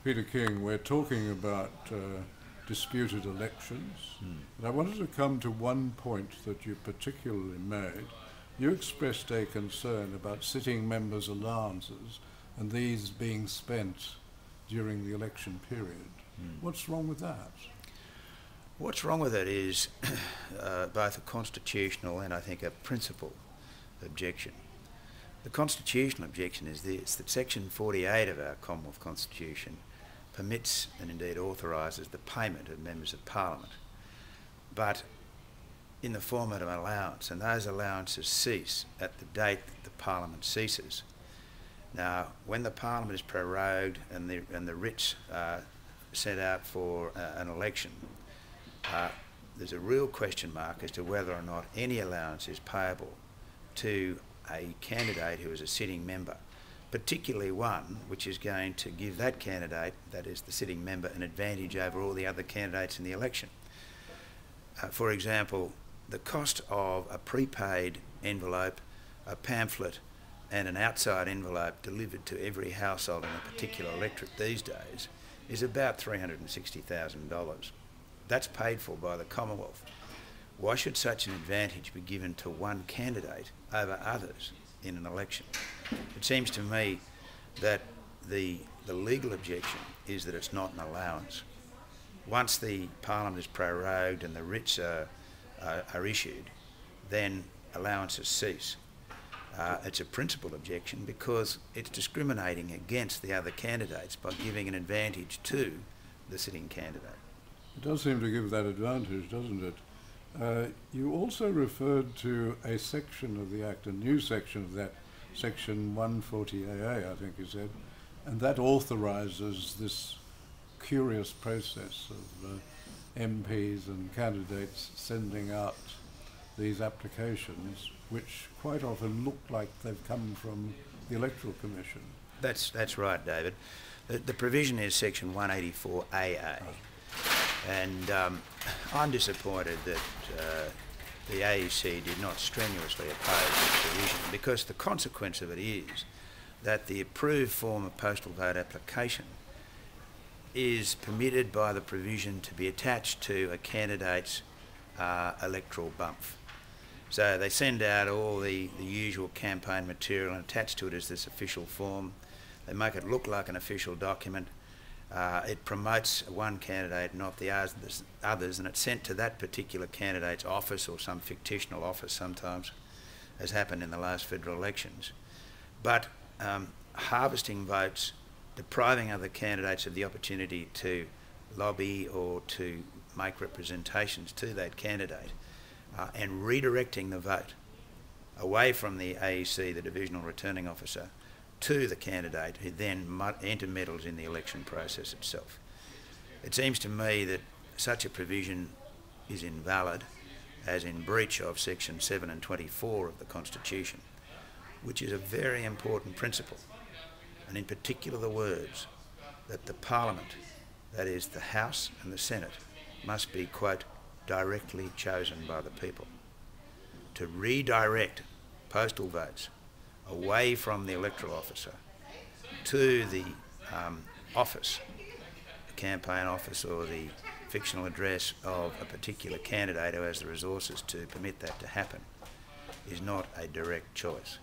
Peter King, we're talking about disputed elections. And I wanted to come to one point that you particularly made. You expressed a concern about sitting members' allowances and these being spent during the election period. What's wrong with that? What's wrong with it is both a constitutional and I think a principal objection. The constitutional objection is this, that Section 48 of our Commonwealth Constitution permits and indeed authorises the payment of members of Parliament, but in the format of an allowance, and those allowances cease at the date that the Parliament ceases. Now, when the Parliament is prorogued and the writs are sent out for an election, there's a real question mark as to whether or not any allowance is payable to a candidate who is a sitting member, particularly one which is going to give that candidate, that is the sitting member, an advantage over all the other candidates in the election. For example, the cost of a prepaid envelope, a pamphlet and an outside envelope delivered to every household in a particular electorate these days is about $360,000. That's paid for by the Commonwealth. Why should such an advantage be given to one candidate over others in an election? It seems to me that the legal objection is that it's not an allowance. Once the Parliament is prorogued and the writs are issued, then allowances cease. It's a principal objection because it's discriminating against the other candidates by giving an advantage to the sitting candidate. It does seem to give that advantage, doesn't it? You also referred to a section of the Act, a new section of that, Section 140AA, I think you said, and that authorises this curious process of MPs and candidates sending out these applications, which quite often look like they've come from the Electoral Commission. That's right, David. The provision is Section 184AA. And I'm disappointed that the AEC did not strenuously oppose this provision, because the consequence of it is that the approved form of postal vote application is permitted by the provision to be attached to a candidate's electoral bump. So they send out all the usual campaign material and attach to it as this official form. They make it look like an official document. It promotes one candidate, not the others, and it's sent to that particular candidate's office or some fictional office sometimes, as happened in the last federal elections. But harvesting votes, depriving other candidates of the opportunity to lobby or to make representations to that candidate, and redirecting the vote away from the AEC, the Divisional Returning Officer, to the candidate who then intermeddles in the election process itself. It seems to me that such a provision is invalid, as in breach of Section 7 and 24 of the Constitution, which is a very important principle, and in particular the words that the Parliament, that is the House and the Senate, must be, quote, directly chosen by the people. To redirect postal votes away from the electoral officer to the office, the campaign office or the fictional address of a particular candidate who has the resources to permit that to happen, is not a direct choice.